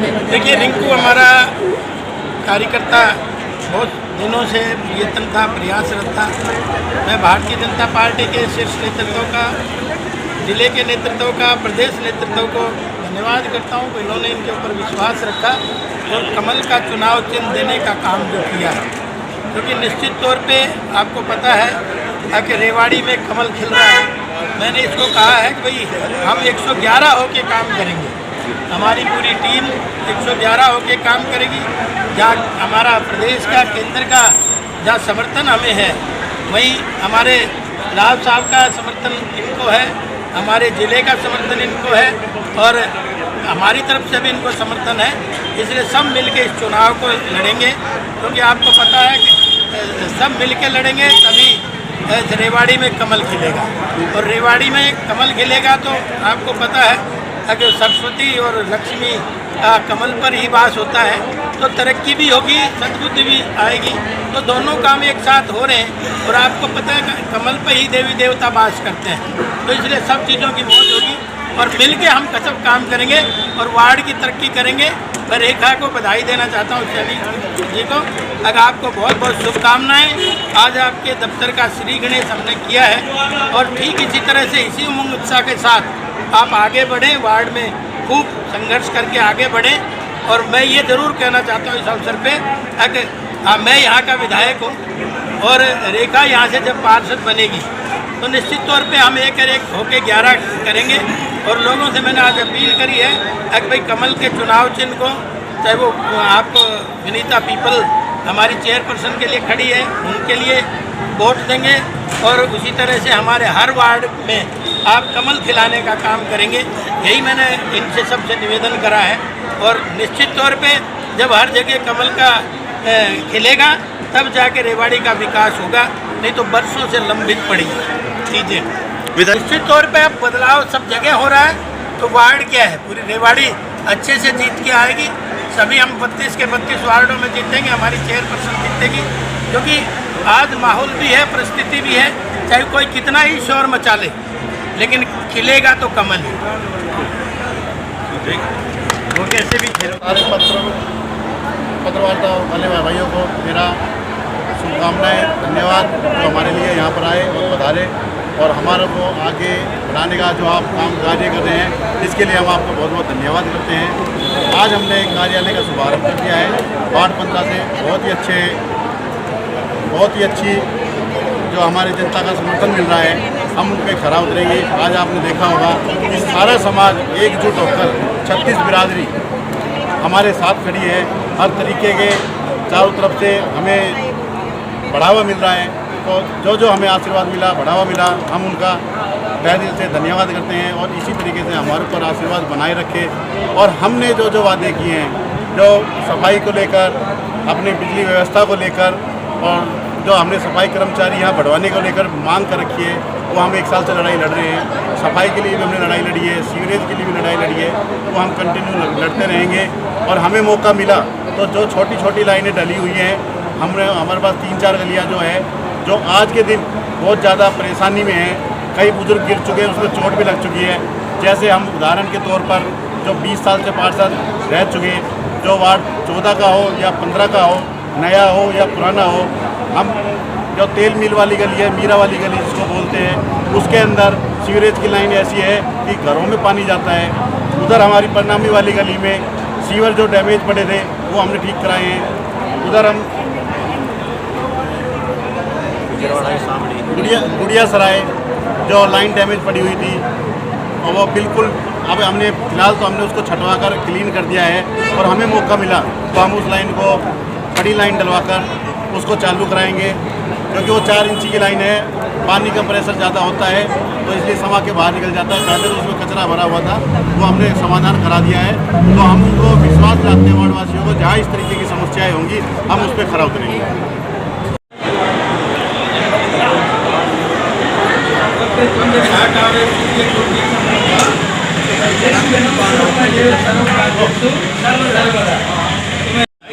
देखिए, रिंकू हमारा कार्यकर्ता बहुत दिनों से प्रयत्न था, प्रयासरत था। मैं भारतीय जनता पार्टी के शीर्ष नेतृत्व का, जिले के नेतृत्व का, प्रदेश नेतृत्व को धन्यवाद करता हूँ कि इन्होंने इनके ऊपर विश्वास रखा और कमल का चुनाव चिन्ह देने का काम जो किया है। क्योंकि निश्चित तौर पे आपको पता है कि रेवाड़ी में कमल खिल रहा है। मैंने इसको कहा है कि भाई हम 111 होके काम करेंगे, हमारी पूरी टीम 111 होके काम करेगी। जहाँ हमारा प्रदेश का, केंद्र का जहाँ समर्थन हमें है, वहीं हमारे राव साहब का समर्थन इनको है, हमारे ज़िले का समर्थन इनको है और हमारी तरफ से भी इनको समर्थन है। इसलिए सब मिलके इस चुनाव को लड़ेंगे, क्योंकि आपको पता है कि सब मिलके लड़ेंगे तभी रेवाड़ी में कमल खिलेगा। और रेवाड़ी में कमल खिलेगा तो आपको पता है अगर सरस्वती और लक्ष्मी कमल पर ही वास होता है तो तरक्की भी होगी, सद्बुद्धि भी आएगी। तो दोनों काम एक साथ हो रहे हैं और आपको पता है कमल पर ही देवी देवता वास करते हैं। तो इसलिए सब चीज़ों की मौज होगी और मिल के हम कसब काम करेंगे और वार्ड की तरक्की करेंगे। मैं रेखा को बधाई देना चाहता हूँ, सभी जी को। अगर आपको बहुत बहुत शुभकामनाएँ। आज आपके दफ्तर का श्री गणेश हमने किया है और ठीक इसी तरह से इसी उमंग उत्साह के साथ आप आगे बढ़ें, वार्ड में खूब संघर्ष करके आगे बढ़ें। और मैं ये ज़रूर कहना चाहता हूँ इस अवसर पे कि मैं यहाँ का विधायक हूँ और रेखा यहाँ से जब पार्षद बनेगी तो निश्चित तौर पे हम एक होके 11 करेंगे। और लोगों से मैंने आज अपील करी है कि भाई कमल के चुनाव चिन्ह को, चाहे वो आपको विनीता पीपल हमारी चेयरपर्सन के लिए खड़ी है, उनके लिए वोट देंगे और उसी तरह से हमारे हर वार्ड में आप कमल खिलाने का काम करेंगे। यही मैंने इनसे सबसे निवेदन करा है। और निश्चित तौर पे जब हर जगह कमल का खिलेगा तब जाके रेवाड़ी का विकास होगा, नहीं तो बरसों से लंबित पड़ी चीज़ें। निश्चित तौर पे अब बदलाव सब जगह हो रहा है। तो वार्ड क्या है, पूरी रेवाड़ी अच्छे से जीत के आएगी। सभी हम 32 के 32 वार्डों में जीतेंगे, हमारी चेयरपर्सन जीतेगी। क्योंकि आज माहौल भी है, परिस्थिति भी है, चाहे कोई कितना ही शोर मचा ले लेकिन खिलेगा तो कमल ही। वो कैसे भी खेल। सारे पत्रवार्ता वाले भाइयों को मेरा शुभकामनाएँ, धन्यवाद जो हमारे लिए यहाँ पर आए और पधारे और हमारे को आगे बढ़ाने का जो आप काम कार्य कर रहे हैं इसके लिए हम आपको बहुत बहुत धन्यवाद करते हैं। आज हमने एक कार्यालय का शुभारंभ किया है वार्ड 15 से। बहुत ही अच्छी जो हमारी जनता का समर्थन मिल रहा है, हम उन पर खरा उतरेंगे। आज आपने देखा होगा कि सारा समाज एकजुट होकर 36 बिरादरी हमारे साथ खड़ी है। हर तरीके के चारों तरफ से हमें बढ़ावा मिल रहा है। तो जो हमें आशीर्वाद मिला, बढ़ावा मिला, हम उनका तहे दिल से धन्यवाद करते हैं और इसी तरीके से हमारे ऊपर आशीर्वाद बनाए रखे। और हमने जो वादे किए हैं, जो सफाई को लेकर, अपनी बिजली व्यवस्था को लेकर और जो हमने सफाई कर्मचारी यहाँ बढ़वाने को लेकर मांग कर रखी है, वो हम 1 साल से लड़ाई लड़ रहे हैं। सफाई के लिए भी हमने लड़ाई लड़ी है, सीवरेज के लिए भी लड़ाई लड़ी है, वो हम कंटिन्यू लड़ते रहेंगे। और हमें मौका मिला तो जो छोटी छोटी लाइनें डली हुई हैं, हमारे पास 3-4 गलियाँ जो है जो आज के दिन बहुत ज़्यादा परेशानी में है, कई बुजुर्ग गिर चुके हैं, उसमें चोट भी लग चुकी है। जैसे हम उदाहरण के तौर पर जो 20 साल से पार्षद रह चुके, जो वार्ड 14 का हो या 15 का हो, नया हो या पुराना हो, हम जो तेल मिल वाली गली है, मीरा वाली गली जिसको बोलते हैं, उसके अंदर सीवरेज की लाइन ऐसी है कि घरों में पानी जाता है। उधर हमारी परनामी वाली गली में सीवर जो डैमेज पड़े थे वो हमने ठीक कराए हैं। उधर हम गुड़िया सराय जो लाइन डैमेज पड़ी हुई थी और वो बिल्कुल अब हमने फिलहाल तो हमने उसको छटवा कर क्लीन कर दिया है। और हमें मौका मिला तो हम उस लाइन को बड़ी लाइन डलवाकर उसको चालू कराएंगे, क्योंकि वो 4 इंची की लाइन है, पानी का प्रेशर ज़्यादा होता है तो इसलिए समा के बाहर निकल जाता है। पहले तो उसमें कचरा भरा हुआ था, वो हमने समाधान करा दिया है। तो हम उनको विश्वास दिलाते हैं वार्डवासियों को, जहाँ इस तरीके की समस्याएँ होंगी हम उस पर खरा उतरेंगे।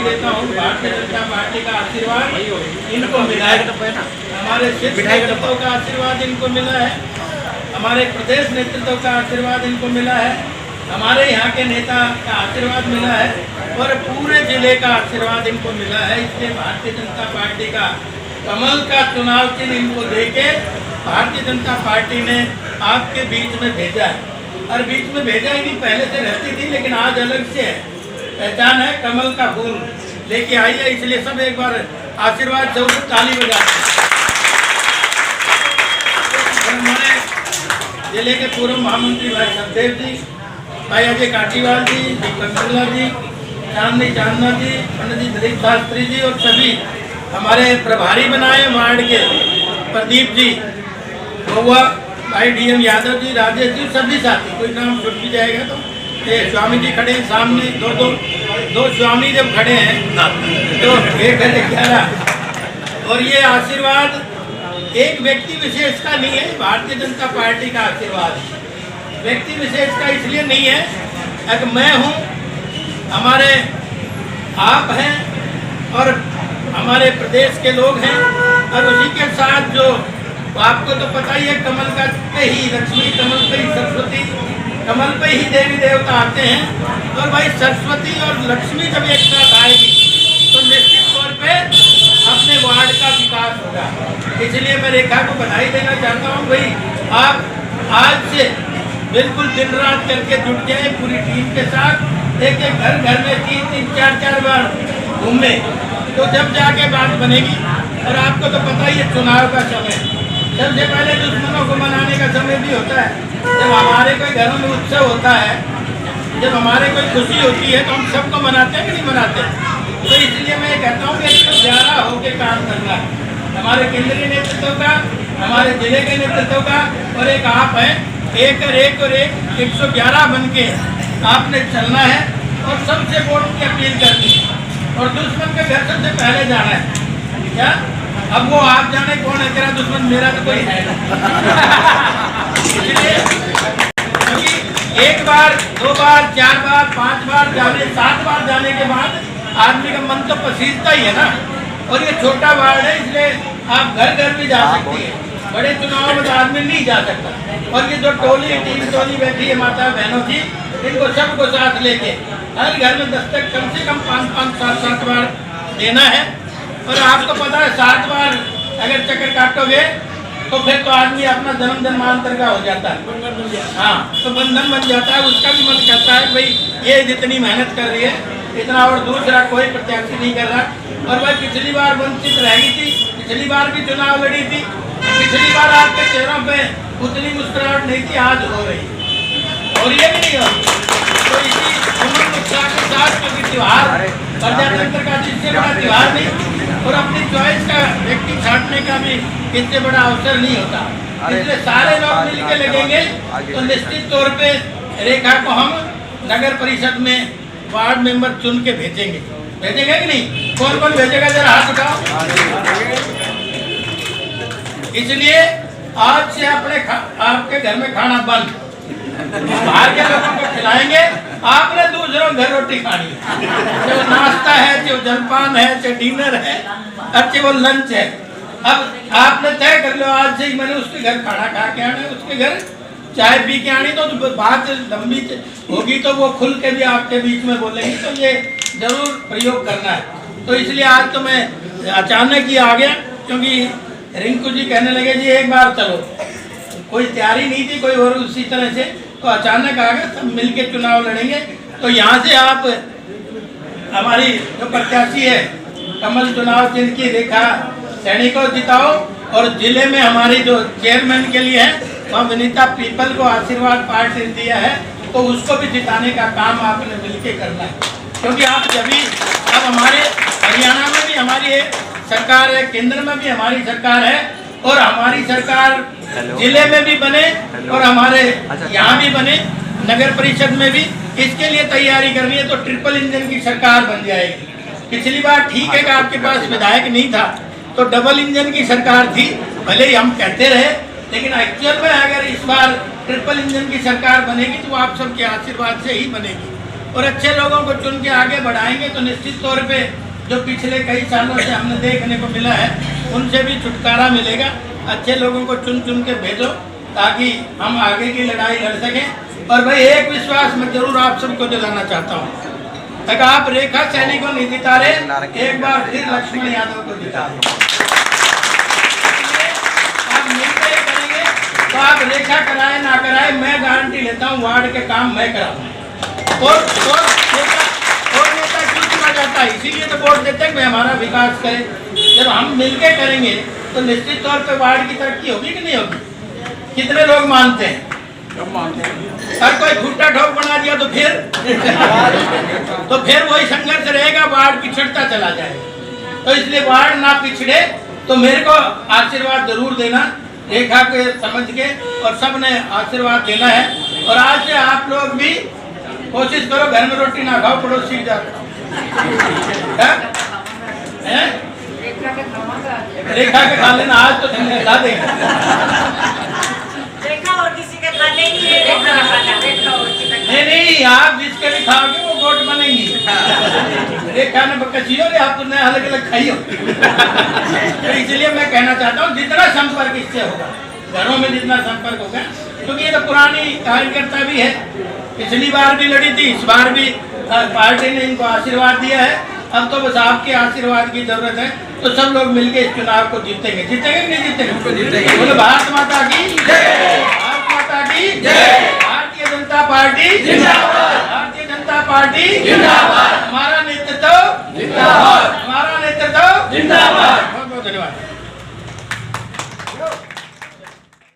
देता हूँ भारतीय जनता पार्टी का आशीर्वाद इनको मिला है, हमारे शीर्ष नेतृत्व का आशीर्वाद इनको मिला है, हमारे प्रदेश नेतृत्व का आशीर्वाद इनको मिला है हमारे यहाँ के नेता का आशीर्वाद मिला है और पूरे जिले का आशीर्वाद इनको मिला है। इसलिए भारतीय जनता पार्टी का कमल का चुनाव चिन्ह इनको देके भारतीय जनता पार्टी ने आपके बीच में भेजा है। और बीच में भेजा ही नहीं, पहले से रहती थी, लेकिन आज अलग से है, पहचान है कमल का फूल लेके आई है। इसलिए सब एक बार आशीर्वाद से उनको ताली बजाते हैं। हमारे जिले के पूर्व महामंत्री भाई सतदेव जी, भाई अजय काटीवाल जी, दीपक बिरला जी, चांदनी चांदना जी, पंडित जी दिलीप शास्त्री जी और सभी हमारे प्रभारी बनाए वार्ड के प्रदीप जी, बउआ भाई डीएम यादव जी, राजेश जी, सभी साथी, कोई नाम छूट भी जाएगा तो ये स्वामी जी खड़े हैं सामने, दो स्वामी जब खड़े हैं तो 1,11। और ये आशीर्वाद एक व्यक्ति विशेष का नहीं है, भारतीय जनता पार्टी का आशीर्वाद है। व्यक्ति विशेष का इसलिए नहीं है कि मैं हूँ, हमारे आप हैं और हमारे प्रदेश के लोग हैं। और उसी के साथ जो आपको तो पता ही है, कमल का पे ही लक्ष्मी, कमल पे ही सरस्वती, कमल पे ही देवी देवता आते हैं। और भाई सरस्वती और लक्ष्मी जब एक साथ आएगी तो निश्चित तौर पे अपने वार्ड का विकास होगा। इसलिए मैं रेखा को बधाई देना चाहता हूँ। भाई आप आज से बिल्कुल दिन रात करके जुट जाए पूरी टीम के साथ, एक एक घर घर में 3-3, 4-4 बार घूमे तो जब जाके बात बनेगी। और आपको तो पता ही है चुनाव का समय, सबसे पहले दुश्मनों को मनाने का समय भी होता है। जब हमारे कोई घरों में उत्सव होता है, जब हमारे कोई खुशी होती है तो हम सबको मनाते हैं कि नहीं मनाते। तो इसलिए मैं कहता हूँ कि 111 होकर काम करना है, हमारे केंद्रीय नेतृत्व का, हमारे जिले के नेतृत्व का, और एक आप है, एक और एक और एक 111 बन के आपने चलना है और सबसे वोट की अपील करनी है और दुश्मन के घर सबसे पहले जाना है। क्या अब वो आप जाने कौन है तेरा दुश्मन, मेरा तो कोई है नहीं। इसलिए एक बार, 2 बार, 4 बार, 5 बार जाने, 7 बार जाने के बाद आदमी का मन तो पसीजता ही है ना। और ये छोटा वार्ड है, इसलिए आप घर घर भी जा सकती है, बड़े चुनाव में तो आदमी नहीं जा सकता। और ये जो टीम टोली बैठी है माता बहनों की, इनको सबको साथ लेके हर घर में दस्तक कम से कम 5-5, 7-7 बार देना है। और आपको पता है 7 बार अगर चक्कर काटोगे तो फिर तो आदमी अपना जन्म जन्मांतर का हो जाता है। हाँ, तो बंधन बन जाता है। उसका भी मन करता है भाई ये जितनी मेहनत कर रही है इतना, और दूसरा कोई प्रत्याशी नहीं कर रहा। और भाई पिछली बार वंचित रह गई थी, पिछली बार भी चुनाव लड़ी थी, पिछली बार आपके चेहरों पे उतनी मुस्कुराहट नहीं थी, आज हो रही और ये भी नहीं हो। तो इसी उमंग उत्साह के साथ, क्योंकि त्यौहार प्रजातंत्र का इससे बड़ा त्यौहार नहीं और अपनी चॉइस का व्यक्ति छांटने का भी इससे बड़ा अवसर नहीं होता। इसलिए सारे लोग मिलकर लगेंगे तो निश्चित तौर पे रेखा को हम नगर परिषद में वार्ड मेंबर चुन के भेजेंगे कि नहीं? कौन कौन भेजेगा जरा हाथ उठाओ। इसलिए आज से आपके घर में खाना बंद, बाहर के लोगों को खिलाएंगे, आपने दूसरों घर रोटी खानी है। चाहे नाश्ता है, चाहे जलपान है, चाहे डिनर है, चाहे वो लंच है। अब आपने तय कर लो आज से ही मैंने उसके घर खाना खा के आना है, उसके घर चाय पी के आनी। तो बात लंबी होगी तो वो खुल के भी आपके बीच में बोलेंगे, तो ये जरूर प्रयोग करना है। तो इसलिए आज तो मैं अचानक ही आ गया, क्योंकि रिंकू जी कहने लगे जी एक बार चलो, कोई तैयारी नहीं थी कोई और उसी तरह से, तो अचानक आ गए, सब मिलके चुनाव लड़ेंगे। तो यहाँ से आप हमारी जो प्रत्याशी है कमल चुनाव चिन्ह की रेखा सैनी को जिताओ। और जिले में हमारी जो चेयरमैन के लिए है वहाँ विनीता पीपल को आशीर्वाद पार्टी ने दिया है, तो उसको भी जिताने का काम आपने मिलके करना है। क्योंकि आप जब भी, अब हमारे हरियाणा में भी हमारी सरकार है, केंद्र में भी हमारी सरकार है, और हमारी सरकार जिले में भी बने और हमारे यहाँ भी बने, नगर परिषद में भी। इसके लिए तैयारी करनी है तो ट्रिपल इंजन की सरकार बन जाएगी। पिछली बार ठीक है कि आपके पास विधायक नहीं था तो डबल इंजन की सरकार थी, भले ही हम कहते रहे, लेकिन एक्चुअल में अगर इस बार ट्रिपल इंजन की सरकार बनेगी तो आप सबके आशीर्वाद से ही बनेगी। और अच्छे लोगों को चुन के आगे बढ़ाएंगे तो निश्चित तौर पे जो पिछले कई सालों से हमने देखने को मिला है उनसे भी छुटकारा मिलेगा। अच्छे लोगों को चुन चुन के भेजो ताकि हम आगे की लड़ाई लड़ सकें। और भाई एक विश्वास मैं जरूर आप सबको दिलाना चाहता हूँ, अगर आप रेखा सैनी को नहीं जिता रहे, एक बार फिर लक्ष्मण यादव को जिता रहे। आप मिलकर करेंगे तो आप रेखा कराए ना कराए, मैं गारंटी लेता हूँ वार्ड के काम मैं कराऊंगा। और नेता क्यों चुना जाता है? इसीलिए तो वोट देते हैं कि हमारा विकास करे। जब हम मिलकर करेंगे तो निश्चित तौर पे वार्ड की तरक्की होगी कि नहीं होगी? कितने लोग मानते हैं? और कोई भुट्टा ठोक बना दिया तो फिर वही संघर्ष रहेगा, वार्ड पिछड़ता चला जाएगा। तो इसलिए वार्ड ना पिछड़े तो मेरे को आशीर्वाद जरूर देना, रेखा के समझ के, और सब ने आशीर्वाद देना है। और आज से आप लोग भी कोशिश करो घर में रोटी ना खाओ, पड़ोसी जाओ। रेखा के खा लेना, आज तो तुम खिला देंगे। नहीं, आप जिसके भी खाओगे वो वोट बनेंगी। रेखा ने बकचियो रे, आप तुमने अलग अलग खाई हो। तो इसलिए मैं कहना चाहता हूँ जितना संपर्क इससे होगा, घरों में जितना संपर्क होगा, क्योंकि ये तो पुरानी कार्यकर्ता भी है, पिछली बार भी लड़ी थी, इस बार भी पार्टी ने इनको आशीर्वाद दिया है। अब तो बस आपके आशीर्वाद की जरूरत है, तो सब लोग मिलकर इस चुनाव को जीतेंगे। जीतेंगे कि नहीं जीतेंगे? बोलो भारत माता की जय, भारत माता की जय, भारतीय जनता पार्टी जिंदाबाद, भारतीय जनता पार्टी जिंदाबाद, हमारा नेतृत्व जिंदाबाद, हमारा नेतृत्व जिंदाबाद।